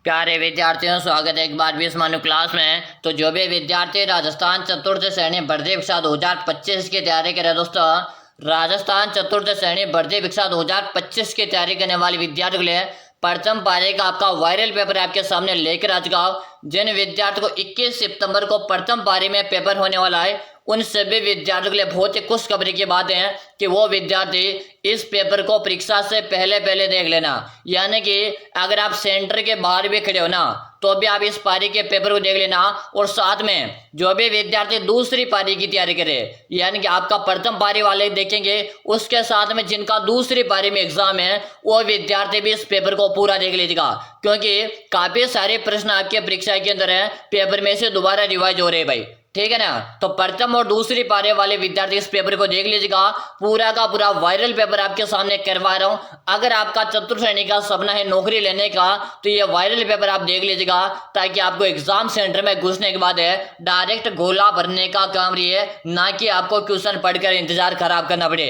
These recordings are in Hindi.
प्यारे विद्यार्थियों, स्वागत है एक बार भी इस मानो क्लास में। तो जो भी विद्यार्थी राजस्थान चतुर्थ श्रेणी भर्ती परीक्षा 2025 की तैयारी करे दोस्तों, राजस्थान चतुर्थ श्रेणी भर्ती परीक्षा 2025 की तैयारी करने वाले विद्यार्थियों के लिए प्रथम पारी का आपका वायरल पेपर आपके सामने लेकर आ चुका हूं। जिन विद्यार्थियों को 21 सितंबर को प्रथम पारी में पेपर होने वाला है, उन सभी विद्यार्थियों के लिए बहुत ही खुशखबरी की बात है कि वो विद्यार्थी इस पेपर को परीक्षा से पहले पहले देख लेना। यानी कि अगर आप सेंटर के बाहर भी खड़े हो ना, तो भी आप इस पारी के पेपर को देख लेना। और साथ में जो भी विद्यार्थी दूसरी पारी की तैयारी करे, यानी कि आपका प्रथम पारी वाले देखेंगे, उसके साथ में जिनका दूसरी पारी में एग्जाम है, वो विद्यार्थी भी इस पेपर को पूरा देख लीजिएगा, क्योंकि काफी सारे प्रश्न आपके परीक्षा के अंदर है, पेपर में से दोबारा रिवाइज हो रहे हैं भाई। ठीक है ना। तो प्रथम और दूसरी पारी वाले विद्यार्थी इस पेपर को देख लीजिएगा। पूरा का पूरा वायरल पेपर आपके सामने करवा रहा हूं। अगर आपका चतुर्थ श्रेणी का सपना है नौकरी लेने का, तो ये वायरल पेपर आप देख लीजिएगा, ताकि आपको एग्जाम सेंटर में घुसने के बाद है डायरेक्ट गोला भरने का काम रही है, ना कि आपको क्वेश्चन पढ़कर इंतजार खराब करना पड़े।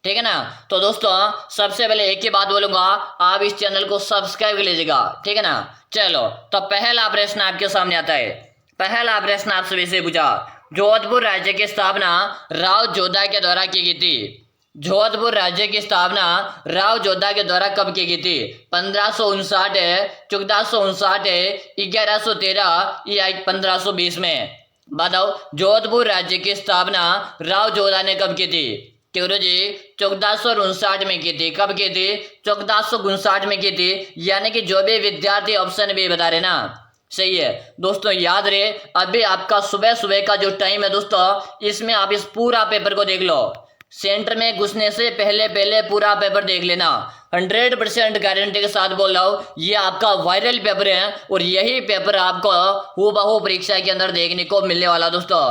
ठीक है ना। तो दोस्तों, सबसे पहले एक ही बात बोलूंगा, आप इस चैनल को सब्सक्राइब कर लीजिएगा। ठीक है ना। चलो, तो पहला प्रश्न आपके सामने आता है। पहला प्रश्न आप सभी से पूछा, जोधपुर राज्य की स्थापना राव जोधा के द्वारा की गई थी। जोधपुर राज्य की स्थापना राव जोधा के द्वारा कब की गई थी? 1559, 1459, 1113 या 1520 में? बताओ, जोधपुर राज्य की स्थापना राव जोधा ने कब की थी? क्यों जी, 1459 में की थी। कब की थी? 1459 में की थी। यानी कि जो भी विद्यार्थी ऑप्शन भी बता रहे ना, सही है दोस्तों। याद रहे, अभी आपका सुबह सुबह का जो टाइम है दोस्तों, इसमें आप इस पूरा पेपर को देख लो। सेंटर में घुसने से पहले पहले पूरा पेपर देख लेना। 100% गारंटी के साथ बोल रहा हूं, ये आपका वायरल पेपर है और यही पेपर आपको हूबहू परीक्षा के अंदर देखने को मिलने वाला दोस्तों।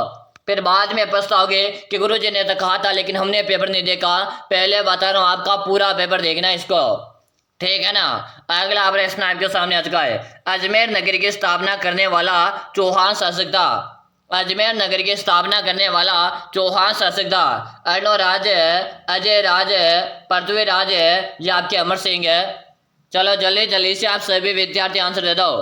फिर बाद में पछताओगे कि गुरुजी ने तो कहा था लेकिन हमने पेपर नहीं देखा। पहले बता रहा हूं, आपका पूरा पेपर देखना इसको। ठीक है ना। अगला प्रश्न आपके सामने आ चुका है। अजमेर नगर की स्थापना करने वाला चौहान शासक था। अजमेर नगर की स्थापना करने वाला चौहान शासक था। अर्णोराज, अजय राज, पृथ्वीराज या आपके अमर सिंह है? चलो जल्दी जल्दी से आप सभी विद्यार्थी आंसर दे दो।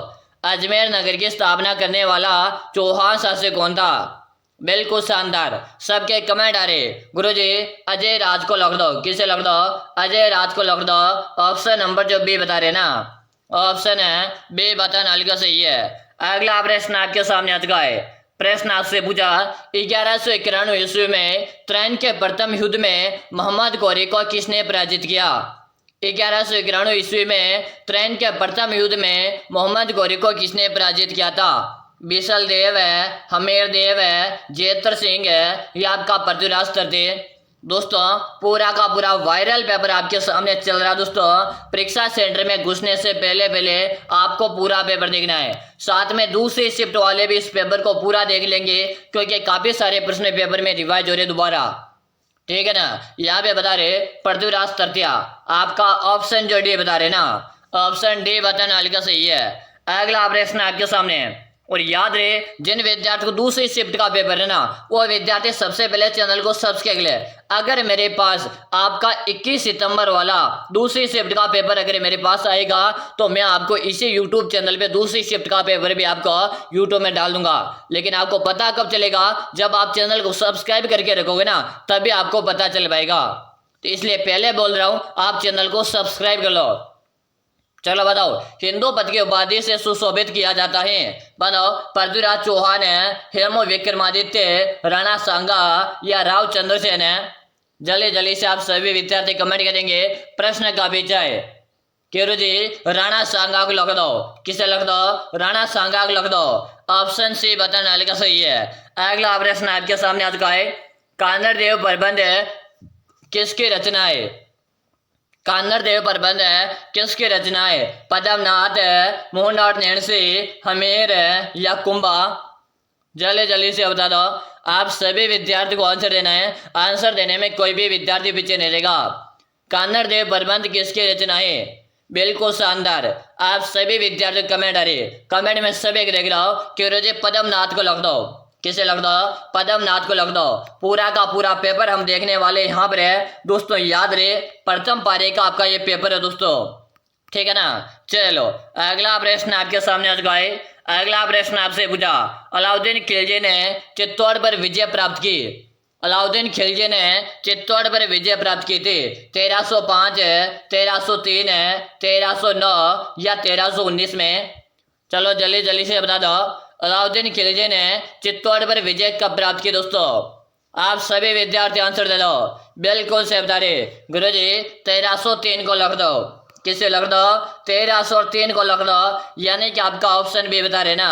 अजमेर नगर की स्थापना करने वाला चौहान शासक कौन था? बिल्कुल शानदार, सबके कमेंट आ रहे। गुरुजी अजय राज को लग दो। किसे लग दो? अजय राज को लग दो। ऑप्शन नंबर जो बी बता रहे ना, ऑप्शन है बी बताना हल्का सही है। अगला प्रश्न आपके सामने आ चुका है। प्रश्न आपसे पूछा, 1191 ईस्वी में त्रैन के प्रथम युद्ध में मोहम्मद गौरी को किसने पराजित किया? 1191 ईस्वी में त्रैन के प्रथम युद्ध में मोहम्मद गौरी को किसने पराजित किया था? बिसल देव है, हमीर देव है, जेतर सिंह है या आपका पृथ्वीराज तृतीय? दोस्तों, पूरा का पूरा वायरल पेपर आपके सामने चल रहा है दोस्तों। परीक्षा सेंटर में घुसने से पहले पहले आपको पूरा पेपर देखना है। साथ में दूसरी शिफ्ट वाले भी इस पेपर को पूरा देख लेंगे, क्योंकि काफी सारे प्रश्न पेपर में रिवाइज हो रहे दोबारा। ठीक है ना। यहाँ पे बता रहे पृथ्वीराज तृतीय। आपका ऑप्शन जो डी बता रहे ना, ऑप्शन डी बताना हल्का सही है। अगला प्रश्न आपके सामने है। और याद रहे, जिन विद्यार्थी को दूसरी शिफ्ट का पेपर है ना, वो विद्यार्थी सबसे पहले चैनल को सब्सक्राइब कर ले। अगर मेरे पास आपका 21 सितंबर वाला दूसरी शिफ्ट का पेपर अगर मेरे पास आएगा, तो मैं आपको इसी यूट्यूब चैनल पे दूसरी शिफ्ट का पेपर भी आपको यूट्यूब में डाल दूंगा। लेकिन आपको पता कब चलेगा? जब आप चैनल को सब्सक्राइब करके रखोगे ना, तभी आपको पता चल पाएगा। तो इसलिए पहले बोल रहा हूं, आप चैनल को सब्सक्राइब कर लो। चलो बताओ, हिंदू पद की उपाधि से सुशोभित किया जाता है। बताओ, पृथ्वीराज चौहान है, हेमो विक्रमादित्य, राणा सांगा या राव चंद्रसेन है? जल्दी जल्दी से आप सभी विद्यार्थी कमेंट करेंगे। प्रश्न का विषय है केरू जी, राणा सांगा को लग दो। किसे लग दो? राणा सांगा को लग दो। ऑप्शन सी बताना हल्का सही है। अगला प्रश्न आपके सामने आ चुका है। कान्हड़ देव प्रबंध किसकी रचना है? कान्हड़ देव प्रबंध किसकी रचना है? पद्मनाथ, मोहननाथ नैणसी, हमीर या कुंभा? जल्दी जल्दी से बता दो। आप सभी विद्यार्थी को आंसर देना है। आंसर देने में कोई भी विद्यार्थी पीछे नहीं रहेगा। कान्हड़ देव प्रबंध किसकी रचना है? बिल्कुल शानदार, आप सभी विद्यार्थी कमेंट आ रही। कमेंट में सभी देख रहा हो कि पद्मनाथ को लग दो। किसे लग दो? पद्मनाथ को लग दो। पूरा का पूरा पेपर हम देखने वाले यहाँ पर है दोस्तों। याद रहे, प्रथम पारी का आपका ये पेपर है दोस्तों। ठीक है ना। चलो अगला प्रश्न आपके सामने आ चुका है। अगला प्रश्न आपसे पूछा, अलाउद्दीन खिलजी ने चित्तौड़ पर विजय प्राप्त की। अलाउद्दीन खिलजी ने चित्तौड़ पर विजय प्राप्त की थी। 1305 है, 1303 है, 1309 या 1319 में। चलो जल्दी जल्दी से बता दो, अलाउद्दीन खिलजी ने चित्तौड़ पर विजय कब प्राप्त की दोस्तों। आप सभी विद्यार्थी आंसर दे दो। बिल्कुल से बता रहे गुरुजी 1303 को लिख दो। किसे लिख दो? 1303 को लिख दो, यानी कि आपका ऑप्शन बी बता रहे ना।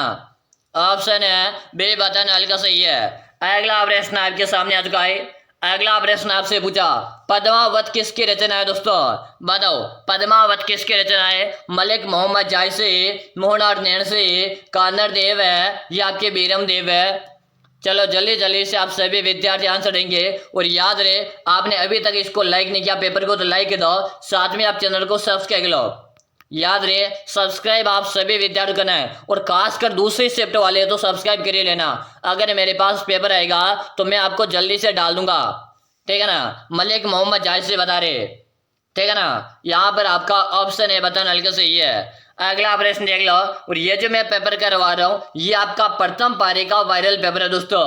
ऑप्शन है बी बताना हल्का सही है। अगला प्रश्न आपके सामने आ चुका है। अगला प्रश्न आपसे पूछा, पद्मावत किसकी रचना है दोस्तों। बताओ पद्मावत किसकी रचना है। मलिक मोहम्मद जायसी, मोहनलाल नेणसी, कानर देव है या आपके बीरम देव है। चलो जल्दी जल्दी से आप सभी विद्यार्थी आंसर देंगे। और याद रहे, आपने अभी तक इसको लाइक नहीं किया पेपर को, तो लाइक दो, साथ में आप चैनल को सब्सक्राइब लो। याद रहे सब्सक्राइब आप सभी विद्यार्थी करना है, और खासकर दूसरे शिफ्ट वाले तो सब्सक्राइब कर ही लेना। अगर मेरे पास पेपर आएगा तो मैं आपको जल्दी से डाल दूंगा, ठीक है ना। मलिक मोहम्मद जायसी बता रहे, ठीक है ना। यहाँ पर आपका ऑप्शन है बताना हल्का सही है। अगला प्रश्न देख लो। और ये जो मैं पेपर करवा रहा हूँ ये आपका प्रथम पारी का वायरल पेपर है दोस्तों,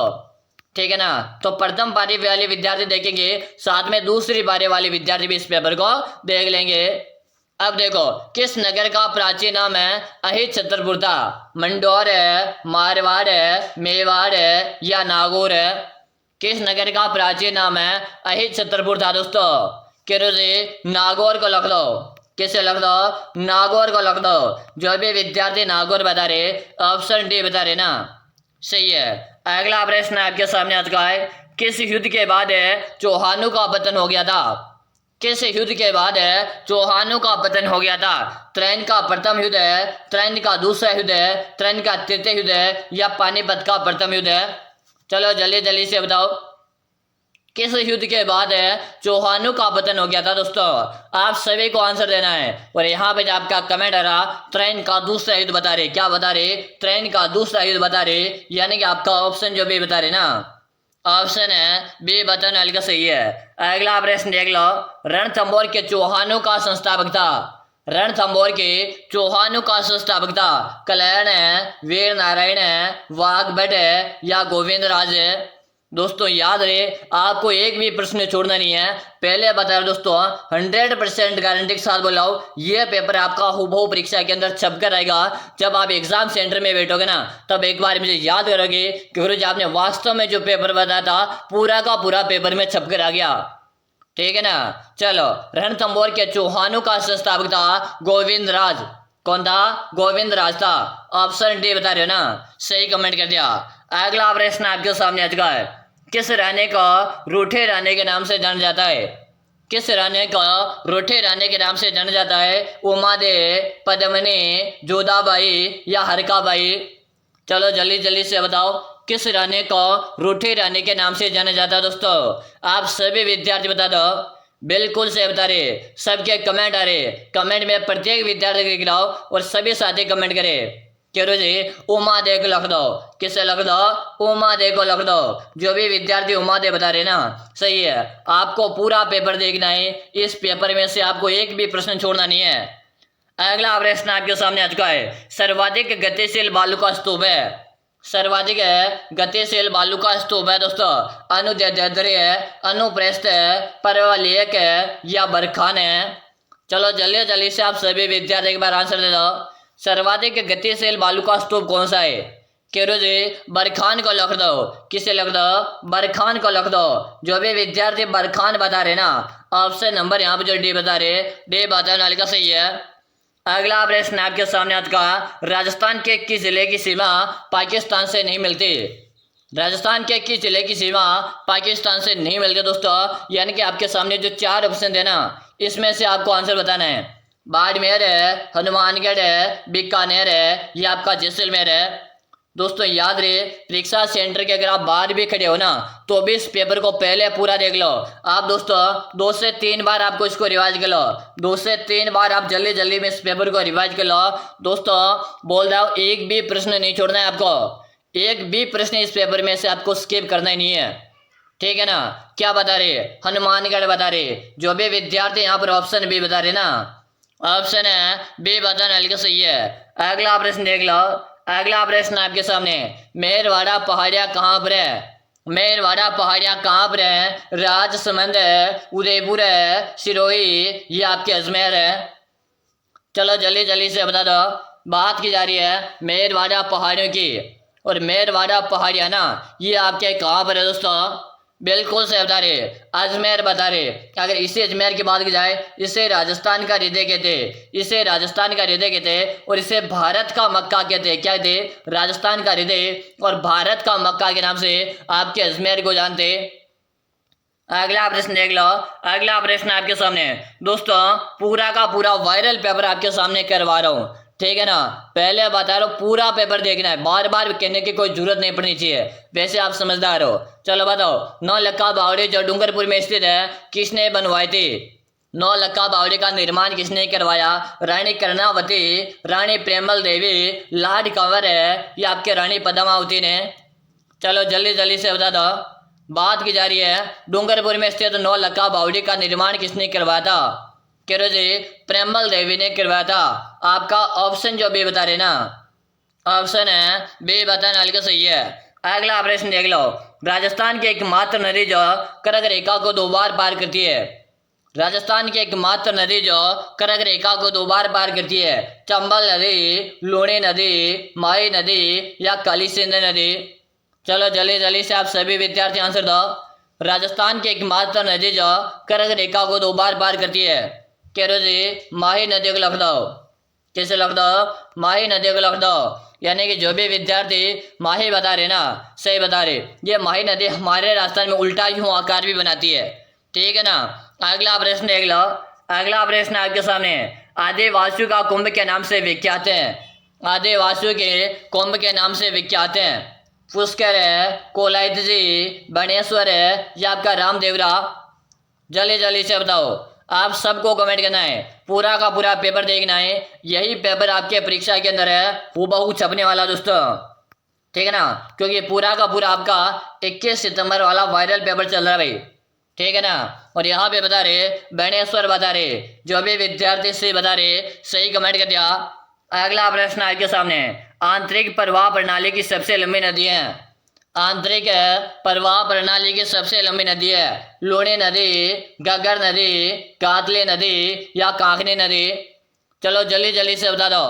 ठीक है ना। तो प्रथम पारी वाले विद्यार्थी देखेंगे, साथ में दूसरी पारी वाले विद्यार्थी भी इस पेपर को देख लेंगे। अब देखो, किस नगर का प्राचीन नाम है अहित छतरपुर था। मंडौर है, मारवाड़ है, मेवाड़ है या नागौर है। किस नगर का प्राचीन नाम है अहित छतरपुर था दोस्तों। किरोजी नागौर को लिख दो। किसे लिख दो? नागौर को लिख दो। जो भी विद्यार्थी नागौर बता रहे ऑप्शन डी बता रहे ना, सही है। अगला प्रश्न आपके सामने आ चुका है। किस युद्ध के बाद चौहानों का पतन हो गया था। किस युद्ध के बाद चौहानों का पतन हो गया था। त्रैन का प्रथम युद्ध है, त्रैन का दूसरा युद्ध है, त्रैन का तृतीय युद्ध है या पानीपत का प्रथम युद्ध है। चलो जल्दी जल्दी से बताओ, किस युद्ध के बाद चौहानों का पतन हो गया था दोस्तों। आप सभी को आंसर देना है। और यहाँ पे आपका कमेंट आ रहा त्रैन का दूसरा युद्ध बता रहे। क्या बता रहे? त्रैन का दूसरा युद्ध बता रहे, यानी कि आपका ऑप्शन जो भी बता रहे ना, ऑप्शन है बी बताना हल्का सही है। अगला प्रश्न देख लो। रणथंभौर के चौहानों का संस्थापक था। रणथंभौर के चौहानों का संस्थापक था। कल्याण है, वीर नारायण है, वाघभट है या गोविंद राज है। दोस्तों याद रहे, आपको एक भी प्रश्न छोड़ना नहीं है। पहले बता रहा दोस्तों 100% गारंटी के साथ बोला हूं, ये पेपर आपका हूबहू परीक्षा के अंदर छप कर आएगा। जब आप एग्जाम सेंटर में बैठोगे ना, तब एक बार मुझे याद करोगे कि गुरुजी आपने वास्तव में जो पेपर बताया था पूरा का पूरा पेपर में छप कर आ गया, ठीक है ना। चलो, रणथंभौर के चौहानों का संस्थापक था गोविंद राज। कौन था? गोविंद राज था। ऑप्शन डी बता रहे हो ना, सही कमेंट कर दिया। अगला प्रश्न आपके सामने आ चुका है। किस रानी को रूठे रानी के नाम से जाना जाता है। किस रानी को रूठे रानी के नाम से जाना जाता है। उमा दे, पद्मिनी, जोधाबाई या हरकाबाई। चलो जल्दी जल्दी से बताओ, किस रानी को रूठे रानी के नाम से जाना जाता है दोस्तों। आप सभी विद्यार्थी बता दो। बिल्कुल से बता रहे, सबके कमेंट आ रहे। कमेंट में प्रत्येक विद्यार्थी के गिराओ और सभी साथी कमेंट करें। करो जी उमा दे को लिख दो। किसे लिख दो? उमा दे को लिख दो। जो भी विद्यार्थी उमा दे बता रहे ना, सही है। आपको पूरा पेपर देखना है, इस पेपर में से आपको एक भी प्रश्न छोड़ना नहीं है। अगला प्रश्न आपके सामने आ चुका है। सर्वाधिक गतिशील बालू का स्तूप है। सर्वाधिक गतिशील बालू का स्तूप है दोस्तों। अनुदैर्ध्य है, अनुप्रस्थ है, परवलयक है या बरखान है। चलो जल्दी जल्दी से आप सभी विद्यार्थी एक बार आंसर दे दो। सर्वाधिक गतिशील बालू का स्तूप कौन सा है? केरो जी बरखान को लिख दो। किसे लिख दो? बरखान को लिख दो। जो भी विद्यार्थी बरखान बता रहे ना, ऑप्शन नंबर यहाँ पे जो डी बता रहे, डी बताने वाले का सही है। अगला प्रश्न आपके सामने आज का, राजस्थान के किस जिले की सीमा पाकिस्तान से नहीं मिलती। राजस्थान के किस जिले की सीमा पाकिस्तान से नहीं मिलती दोस्तों। यानी कि आपके सामने जो 4 ऑप्शन देना, इसमें से आपको आंसर बताना है। बाड़मेर है, हनुमानगढ़ है, बीकानेर है या आपका जैसलमेर है। दोस्तों याद रहे, परीक्षा सेंटर के अगर आप बाहर भी खड़े हो ना, तो भी इस पेपर को पहले पूरा देख लो। आप दोस्तों 2 से 3 बार आपको इसको रिवाइज कर लो। 2 से 3 बार आप जल्दी जल्दी में इस पेपर को रिवाइज कर लो। दोस्तों बोल रहा हूँ, एक भी प्रश्न नहीं छोड़ना है आपको। एक भी प्रश्न इस पेपर में से आपको स्किप करना ही नहीं है, ठीक है ना। क्या बता रहे? हनुमानगढ़ बता रहे। जो भी विद्यार्थी यहाँ पर ऑप्शन भी बता रहे ना, ऑप्शन है बी बटन हल्का सही है। अगला प्रश्न देख लो। अगला प्रश्न आपके सामने, मेरवाड़ा पहाड़िया कहाँ पर है? मेरवाड़ा पहाड़िया कहाँ पर है? राजसमंद है, उदयपुर है, सिरोही, ये आपके अजमेर है। चलो जल्दी जल्दी से बता दो। बात की जा रही है मेरवाड़ा पहाड़ियों की, और मेरवाड़ा पहाड़िया ना ये आपके कहाँ पर है दोस्तों? बिल्कुल से बता रहे, अजमेर बता रहे। अगर इसे अजमेर की बात की जाए, इसे राजस्थान का हृदय कहते, इसे राजस्थान का हृदय कहते, और इसे भारत का मक्का कहते। क्या कहते? राजस्थान का हृदय और भारत का मक्का के नाम से आपके अजमेर को जानते। अगला प्रश्न देख लो। अगला प्रश्न आपके सामने दोस्तों, पूरा का पूरा वायरल पेपर आपके सामने करवा रहा हूँ, ठीक है ना? पहले बता रहा हूँ, पूरा पेपर देखना है, बार बार कहने की कोई जरूरत नहीं पड़नी चाहिए, वैसे आप समझदार हो। चलो बताओ, नौलखा बावड़ी जो डूंगरपुर में स्थित है, किसने बनवाई थी? नौलखा बावड़ी का निर्माण किसने करवाया? रानी कर्णावती, रानी प्रेमल देवी, लाड कंवर है, या आपके रानी पद्मावती ने? चलो जल्दी जल्दी से बता दो। बात की जा रही है डूंगरपुर में स्थित नौलखा बावड़ी का निर्माण किसने करवाया था? कह जी प्रेमल देवी ने करवाया था। आपका ऑप्शन जो बी बता रहे ना, ऑप्शन है बी बताना हल्का सही है। अगला प्रश्न देख लो। राजस्थान की एकमात्र नदी जो कर्क रेखा को 2 बार पार करती है, राजस्थान की एकमात्र नदी जो कर्क रेखा को 2 बार पार करती है, चंबल नदी, लूणी नदी, माही नदी, या काली सिंध नदी? चलो जल्दी जल्दी से आप सभी विद्यार्थी आंसर दो। राजस्थान की एकमात्र नदी जो कर्क रेखा को 2 बार पार करती है, कह रहे जी माही नदी को लिख दो। कैसे लिख दो? माही नदी को लिख दो। यानी कि जो भी विद्यार्थी माही बता रहे ना, सही बता रहे। ये माही नदी हमारे राजस्थान में उल्टा यूं आकार भी बनाती है, ठीक है ना? अगला प्रश्न देख लो। अगला प्रश्न आपके सामने, आदिवासियों का कुंभ के नाम से विख्यात है, आदिवासियों के कुंभ के नाम से विख्यात है, पुष्कर है, कोलायत जी, बनेश्वर है, या आपका रामदेवरा? जल्दी जल्दी से बताओ। आप सबको कमेंट करना है, पूरा का पूरा पेपर देखना है। यही पेपर आपके परीक्षा के अंदर है, हूबहू छपने वाला दोस्तों, ठीक है ना? क्योंकि पूरा का पूरा आपका 21 सितंबर वाला वायरल पेपर चल रहा है भाई, ठीक है ना? और यहाँ पे बता रहे बनेश्वर बता रहे, जो भी विद्यार्थी से बता रहे सही कमेंट कर दिया। अगला प्रश्न आपके सामने, आंतरिक प्रवाह प्रणाली की सबसे लंबी नदी है, आंतरिक प्रवाह प्रणाली की सबसे लंबी नदी है, लूणी नदी, गग्गर नदी, कातली नदी, या काकनी नदी? चलो जल्दी जल्दी से बता दो।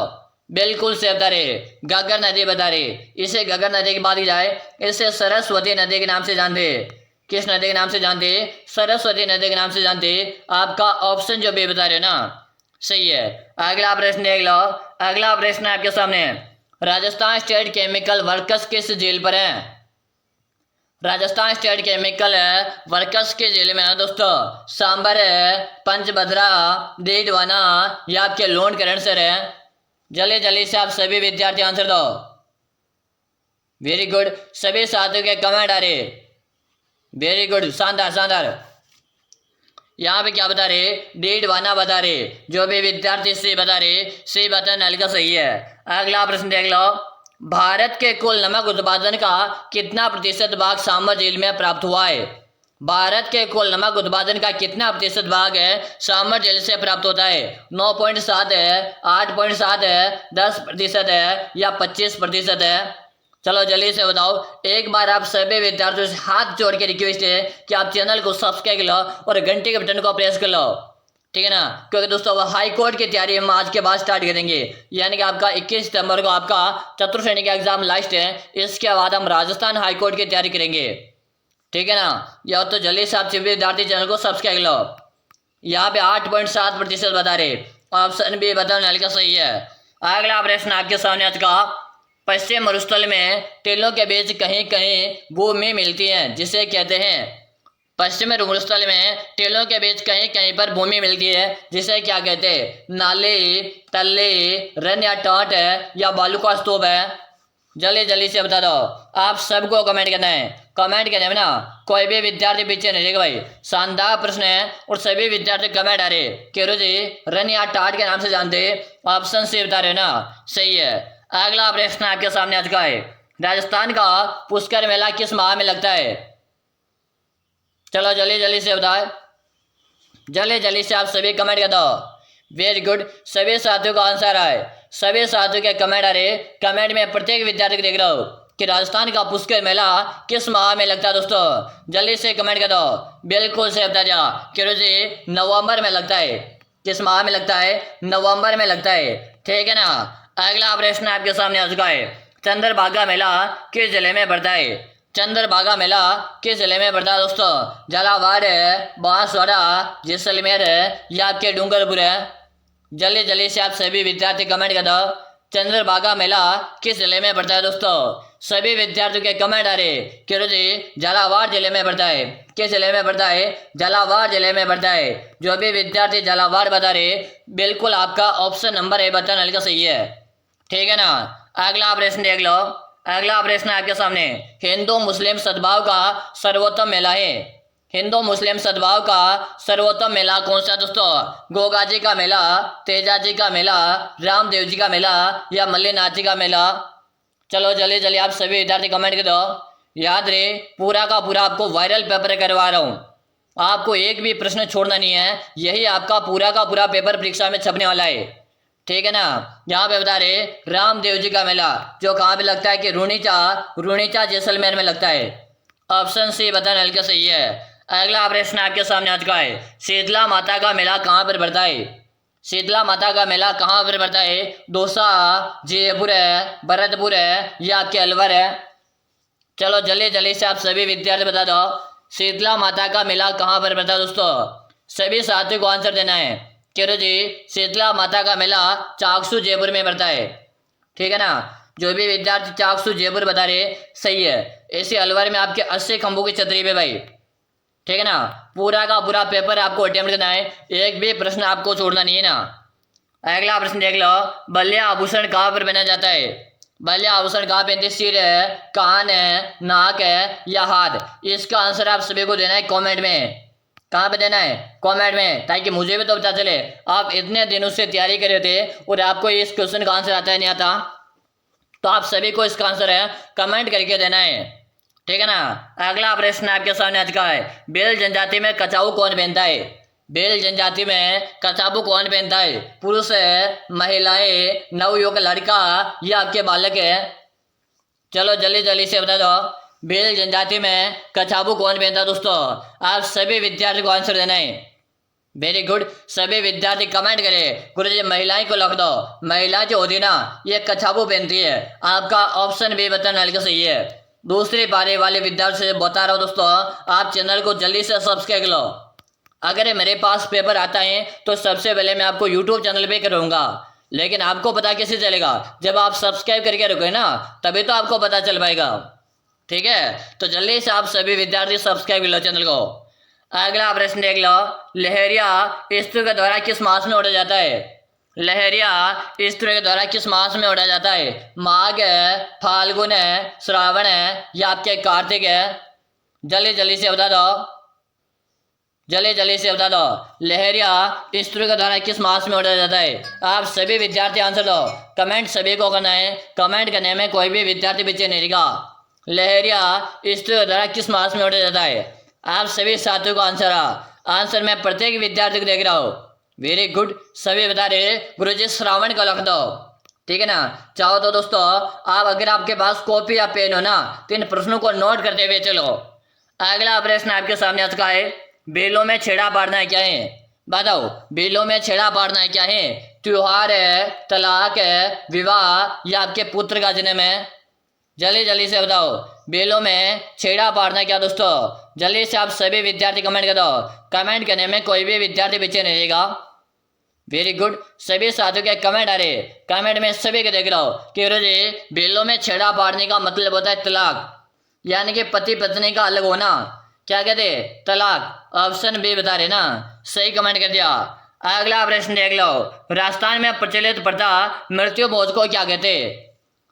बिल्कुल से बता रहे, गग्गर नदी बता रहे। इसे गग्गर नदी की बात की जाए, इसे सरस्वती नदी के नाम से जानते। किस नदी के नाम से जानते? सरस्वती नदी के नाम से जानते। आपका ऑप्शन जो भी बता रहे हो ना, सही है। अगला प्रश्न देख लो। अगला प्रश्न आपके सामने, राजस्थान स्टेट केमिकल वर्कर्स किस जेल पर है? राजस्थान स्टेट केमिकल वर्कर्स के जिले में है दोस्तों, सांबर है, पंचभद्रा, डीडवाना, या आपके लोन करणसर है? जल्दी जल्दी से आप सभी विद्यार्थी आंसर दो। वेरी गुड, सभी साथियों के कमेंट आ रहे, वेरी गुड, शानदार शानदार। यहाँ पे क्या बता रहे? डीडवाना बता रहे। जो भी विद्यार्थी से बता रहे सही बताना हल्का सही है। अगला प्रश्न देख लो। भारत के कुल नमक उत्पादन का कितना प्रतिशत भाग सांभर झील में प्राप्त हुआ है? भारत के कुल नमक उत्पादन का कितना प्रतिशत भाग है सांभर झील से प्राप्त होता है? 9.7 है, 8.7 है, 10% है, या 25% है? चलो जल्दी से बताओ। एक बार आप सभी विद्यार्थियों से हाथ जोड़ के रिक्वेस्ट है कि आप चैनल को सब्सक्राइब कर लो और घंटे के बटन को प्रेस कर लो, ठीक है ना? क्योंकि दोस्तों वो हाई कोर्ट की तैयारी हम आज के बाद स्टार्ट करेंगे। यानी कि आपका 21 सितंबर को आपका चतुर्थ श्रेणी का एग्जाम लास्ट है, इसके बाद हम राजस्थान हाई कोर्ट की तैयारी करेंगे, ठीक है ना? या तो जल्दी से आप सभी विद्यार्थी चैनल को सब्सक्राइब कर लो। यहाँ पे 8.7% बता रहे, ऑप्शन बी बताने हल्का सही है। अगला प्रश्न आपके सामने आज का, पश्चिम मरुस्थल में टीलों के बीच कहीं कहीं भूमि मिलती है जिसे कहते हैं? पश्चिम मरुस्थल में टीलों के बीच कहीं कहीं पर भूमि मिलती है जिसे क्या कहते हैं? नाली, तल्ली, रन या टाट है, या बालू का स्तूप है? जल्दी जल्दी से बता दो। आप सबको कमेंट करना है, कमेंट करने में ना कोई भी विद्यार्थी पीछे नहीं रहेगा भाई। शानदार प्रश्न है और सभी विद्यार्थी कमेंट आ रहे, केरो जी रन या टाट के नाम से जानते, ऑप्शन से बता रहे ना, सही है। अगला प्रश्न आपके सामने आज का है, राजस्थान का पुष्कर मेला किस माह में लगता है? चलो जल्दी जल्दी से बताए, जल्दी जल्दी से आप सभी कमेंट कर दो। वेरी गुड, सभी साथियों का आंसर है। सभी साथियों के कमेंट आ रहे, कमेंट में प्रत्येक विद्यार्थी को देख रहा हूँ कि राजस्थान का पुष्कर मेला किस माह में लगता है दोस्तों। जल्दी से कमेंट कर दो। बिल्कुल सही बता दिया कि जी नवंबर में लगता है। किस माह में लगता है? नवंबर में लगता है। ठीक है ना। अगला प्रश्न आपके सामने आ चुका है। चंद्रभागा मेला किस जिले में पड़ता है? चंद्रभागा मेला किस जिले में पड़ता है दोस्तों? झालावाड़ है, बांसवाड़ा, जैसलमेर है या आपके डूंगरपुर है? जल्दी जल्दी से आप सभी विद्यार्थी कमेंट कर दो। चंद्रभागा मेला किस जिले में पड़ता है दोस्तों? सभी विद्यार्थियों के कमेंट आ रहे कि जी झालावाड़ जिले में पड़ता है। किस जिले में पड़ता है? झालावाड़ जिले में पड़ता है। जो भी विद्यार्थी झालावाड़ बता रहे, बिल्कुल आपका ऑप्शन नंबर ए बताना हल्का सही है। ठीक है ना। अगला प्रश्न देख लो। अगला प्रश्न आपके सामने, हिंदू मुस्लिम सद्भाव का सर्वोत्तम मेला है। हिंदू मुस्लिम सद्भाव का सर्वोत्तम मेला कौन सा दोस्तों? गोगा जी का मेला, तेजा जी का मेला, रामदेव जी का मेला या मल्लीनाथ जी का मेला? चलो जल्दी जल्दी आप सभी विद्यार्थी कमेंट कर दो। याद रहे, पूरा का पूरा आपको वायरल पेपर करवा रहा हूँ। आपको एक भी प्रश्न छोड़ना नहीं है। यही आपका पूरा का पूरा पेपर परीक्षा में छपने वाला है। ठीक है ना। यहाँ पे बता रहे रामदेव जी का मेला जो कहाँ पे लगता है कि रूणीचा जैसलमेर में लगता है। ऑप्शन सी बताना हल्का सही है। अगला प्रश्न आपके सामने आ चुका है। शीतला माता का मेला कहाँ पर पड़ता है? शीतला माता का मेला कहाँ पर पड़ता है? दौसा, जयपुर है, भरतपुर है या आपके अलवर है? चलो जल्दी जल्दी से आप सभी विद्यार्थी बता दो। शीतला माता का मेला कहाँ पर पड़ता है दोस्तों? सभी साथियों को आंसर देना है। करो जी, शीतला माता का मेला चाकसू जयपुर में पड़ता है। ठीक है ना। जो भी विद्यार्थी चाकसू जयपुर बता रहे सही है। ऐसे अलवर में आपके 80 खंभों की छतरी पे भाई। ठीक है ना। पूरा का पूरा पेपर आपको अटेम्प्ट करना है। एक भी प्रश्न आपको छोड़ना नहीं है ना। अगला प्रश्न देख लो। बल्ल्या आभूषण कहाँ पर पहना जाता है? बल्ल्या आभूषण कहाँ पहनते? सिर है, कान है, नाक है या हाथ? इसका आंसर आप सभी को देना है कमेंट में। कहाँ पे देना है? कमेंट में, ताकि मुझे भी तो पता चले आप इतने दिनों से तैयारी कर रहे थे और आपको इस क्वेश्चन का आंसर आता है नहीं आता। तो आप सभी को इसका आंसर है कमेंट करके देना है। ठीक है ना। अगला प्रश्न आपके सामने आ चुका है। बेल जनजाति में कछाऊ कौन पहनता है? बेल जनजाति में कछाऊ कौन पहनता है? पुरुष है, महिलाएं, नवयुवक लड़का या आपके बालक है? चलो जल्दी जल्दी से बता दो। बेल जनजाति में कछाऊ कौन पहनता है दोस्तों? आप सभी विद्यार्थी को आंसर देना है। वेरी गुड, सभी विद्यार्थी कमेंट करें। गुरुजी महिलाएं को लिख दो। महिला जो होती है ना, ये कछाऊ पहनती है। आपका ऑप्शन बी बताना हल्का सही है। दूसरी पारी वाले विद्यार्थी से बता रहा हूँ दोस्तों, आप चैनल को जल्दी से सब्सक्राइब लो। अगर मेरे पास पेपर आता है तो सबसे पहले मैं आपको यूट्यूब चैनल पे करूँगा, लेकिन आपको पता कैसे चलेगा? जब आप सब्सक्राइब करके रखोगे ना, तभी तो आपको पता चल पाएगा। ठीक है, तो जल्दी से आप सभी विद्यार्थी सब्सक्राइब कर लो चैनल को। अगला प्रश्न देख लो। लहरिया स्तूप के द्वारा किस मास में उड़ा जाता है? लहरिया स्तूप के द्वारा किस मास में उड़ा जाता है? माघ है, फाल्गुन है, श्रावण है या आपके कार्तिक है? जल्दी जल्दी से बता दो। जल्दी जल्दी से बता दो। लहरिया स्तूप के द्वारा किस मास में उड़ा जाता है? आप सभी विद्यार्थी आंसर दो। कमेंट सभी को करना है। कमेंट करने में कोई भी विद्यार्थी पीछे नहीं रहेगा। लहरिया स्तूप के द्वारा किस मास में उड़ा जाता है? आप सभी साथियों को आंसर मैं प्रत्येक विद्यार्थी को देख रहा हूँ। वेरी गुड, सभी बता रहे गुरुजी श्रावण का लिख दो। ठीक है ना। चाहो तो दोस्तों आप, अगर आपके पास कॉपी या पेन हो ना, तो इन प्रश्नों को नोट करते हुए चलो। अगला प्रश्न आपके सामने आ चुका है। बेलों में छेड़ा पाड़ना है क्या है? बताओ, बेलों में छेड़ा पाड़ना है क्या है? त्योहार है, तलाक है, विवाह या आपके पुत्र का जन्म है? जल्दी जल्दी से बताओ। बेलों में छेड़ा पाड़ना क्या दोस्तों? जल्दी से आप सभी विद्यार्थी कमेंट कर दो। कमेंट करने में कोई भी विद्यार्थी पीछे नहीं रहेगा। वेरी गुड, सभी साथियों के कमेंट आ रहे। कमेंट में सभी को देख रहा हूँ कि रोजी बेलों में छेड़ा पाड़ने का मतलब होता है तलाक, यानी कि पति पत्नी का अलग होना। क्या कहते? तलाक। ऑप्शन बी बता रहे ना, सही कमेंट कर दिया। अगला प्रश्न देख लो। राजस्थान में प्रचलित प्रथा मृत्यु भोज को क्या कहते?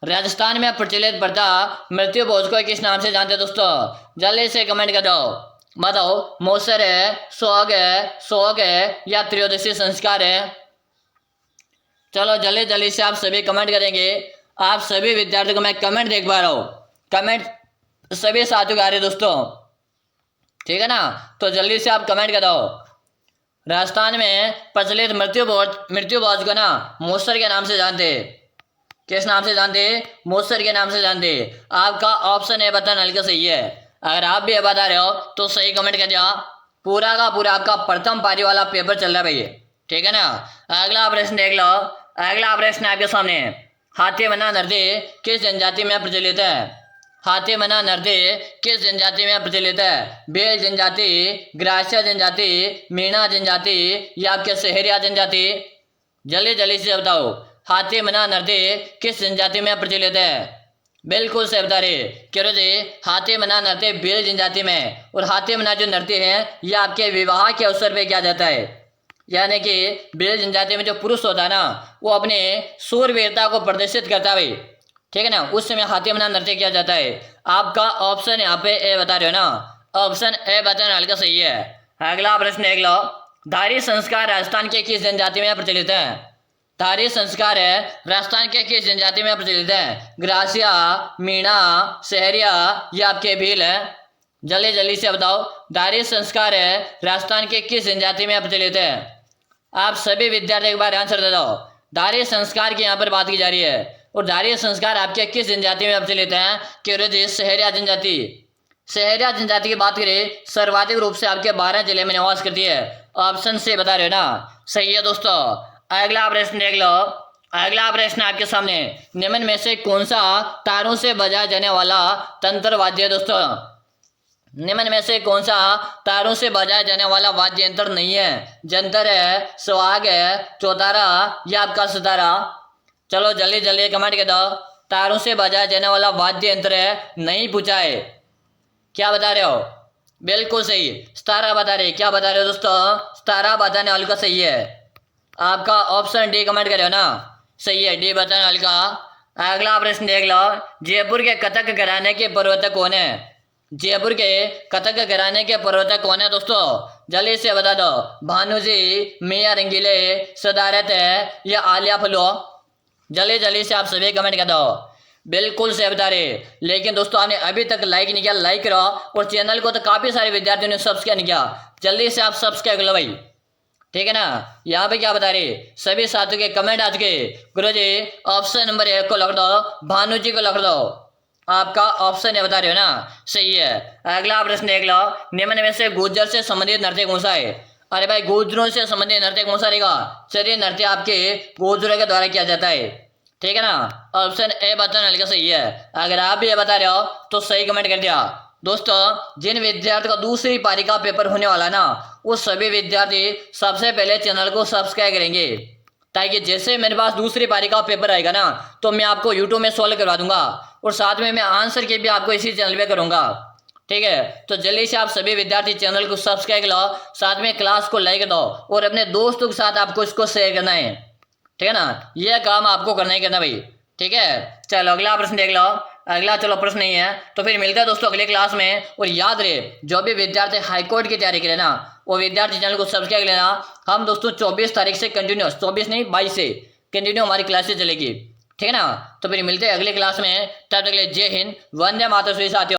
राजस्थान में प्रचलित प्रथा मृत्यु भोज को किस नाम से जानते हैं दोस्तों? जल्दी से कमेंट कर दो। बताओ, मौसर है, सोग है या त्रयोदशी संस्कार है? चलो जल्दी जल्दी से आप सभी कमेंट करेंगे। आप सभी विद्यार्थियों को मैं कमेंट देख पा रहा हूँ। कमेंट सभी साथियों को आ रहे दोस्तों। ठीक है ना। तो जल्दी से आप कमेंट कर दो। राजस्थान में प्रचलित मृत्यु भोज को ना मूसर के नाम से जानते। किस नाम से जानते? मूसर के नाम से जानते। आपका ऑप्शन ए बटन हल्का सही है। अगर आप भी ये बता रहे हो तो सही कमेंट कर दिया। पूरा का पूरा आपका प्रथम पारी वाला पेपर चल रहा है भैया, ठीक है ना। अगला प्रश्न देख लो। अगला प्रश्न आपके सामने, हाथी मना नृत्य किस जनजाति में प्रचलित है? हाथी मना नृत्य किस जनजाति में प्रचलित है? बेल जनजाति, ग्रासिया जनजाति, मीणा जनजाति या आपके सहरिया जनजाति? जल्दी जल्दी से बताओ, हाथी मना नृत्य किस जनजाति में प्रचलित है? बिल्कुल सही बता रहे क्यों जी, हाथी मना नृत्य बेल जनजाति में। और हाथी मना जो नृत्य है ये आपके विवाह के अवसर पे किया जाता है। यानी कि बेल जनजाति में जो पुरुष होता है ना वो अपने शूरवीरता को प्रदर्शित करता है, ठीक है ना, उस समय हाथी मना नृत्य किया जाता है। आपका ऑप्शन यहाँ पे ए बता रहे हो ना, ऑप्शन ए बटन हल्का सही है। अगला प्रश्न देख लो। धारी संस्कार राजस्थान के किस जनजाति में प्रचलित है? धारी संस्कार है राजस्थान के किस जनजाति में प्रचलित है? ग्रासिया, मीणा, सहरिया या आपके भील है? जल्दी जल्दी से बताओ, धारी संस्कार है राजस्थान के किस जनजाति में प्रचलित है? आप सभी विद्यार्थी एक बार आंसर दे दो। धारी संस्कार की यहाँ पर बात की जा रही है और धारी संस्कार आपके किस जनजाति में प्रचलित है? कि सहरिया जनजाति। सहरिया जनजाति की बात करें सर्वाधिक रूप से आपके 12 जिले में निवास करती है। ऑप्शन से बता रहे हो ना, सही है दोस्तों। अगला प्रश्न देख लो। अगला प्रश्न आपके सामने, निम्न में से कौन सा तारों से बजाया जाने वाला तंत्र वाद्य है दोस्तों? निम्न में से कौन सा तारों से बजाया जाने वाला वाद्य यंत्र नहीं है? जंतर है, सुहाग है, चौतारा या आपका सितारा? चलो जल्दी जल्दी कमेंट कर दो। तारों से बजाया जाने वाला वाद्य यंत्र है, नहीं पूछा है। क्या बता रहे हो? बिल्कुल सही, सितारा बता रहे। क्या बता रहे हो दोस्तों? सितारा बताने वाले का सही है। आपका ऑप्शन डी कमेंट करो ना, सही है, डी बताने वाले का। अगला प्रश्न देख लो। जयपुर के कथक घराने के प्रवर्तक कौन है? जयपुर के कथक घराने के प्रवर्तक कौन है दोस्तों? जल्दी से बता दो। भानुजी, मियां रंगीले, सदारत है या आलिया फलो? जल्दी जल्दी से आप सभी कमेंट कर दो। बिल्कुल से बता रहे। लेकिन दोस्तों आपने अभी तक लाइक नहीं किया, लाइक करो। और चैनल को तो काफी सारे विद्यार्थियों ने सब्सक्राइब नहीं किया, जल्दी से आप सब्सक्राइब कर लो भाई, ठीक है ना। यहाँ पे क्या बता रहे सभी साथियों के कमेंट आ चुके। गुरुजी ऑप्शन नंबर 1 को लग दो, भानु जी को लग दो। आपका ऑप्शन है बता रहे हो ना, सही है। अगला प्रश्न देख लो। निम्न में से गुर्जर से संबंधित नृत्य कौन सा है? अरे भाई गुर्जरों से संबंधित नृत्य कौन सा रहेगा? चलिए नृत्य आपके गुर्जरों के द्वारा किया जाता है, ठीक है ना। ऑप्शन ए बटन हल्का सही है। अगर आप भी ये बता रहे हो तो सही कमेंट कर दिया। दोस्तों जिन विद्यार्थियों का दूसरी पारी का पेपर होने वाला है ना वो सभी विद्यार्थी सबसे पहले चैनल को सब्सक्राइब करेंगे, ताकि जैसे मेरे पास दूसरी पारी का पेपर आएगा ना तो मैं आपको यूट्यूब में सॉल्व करवा दूंगा और साथ में मैं आंसर के भी आपको इसी चैनल पे करूंगा, ठीक है। तो जल्दी से आप सभी विद्यार्थी चैनल को सब्सक्राइब लो, साथ में क्लास को लाइक दो और अपने दोस्तों के साथ आपको इसको शेयर करना है, ठीक है ना। यह काम आपको करना ही करना भाई, ठीक है। चलो अगला प्रश्न देख लो। अगला चलो प्रश्न नहीं है तो फिर मिलता है दोस्तों अगले क्लास में। और याद रहे जो भी विद्यार्थी हाईकोर्ट की तैयारी करें ना वो विद्यार्थी चैनल को सब्सक्राइब कर लेना। हम दोस्तों 24 तारीख से कंटिन्यू, 24 नहीं 22 से कंटिन्यू हमारी क्लासेस चलेगी, ठीक है ना। तो फिर मिलते हैं अगले क्लास में, तब तक के लिए जय हिंद, वंदे मातरम सभी साथियों।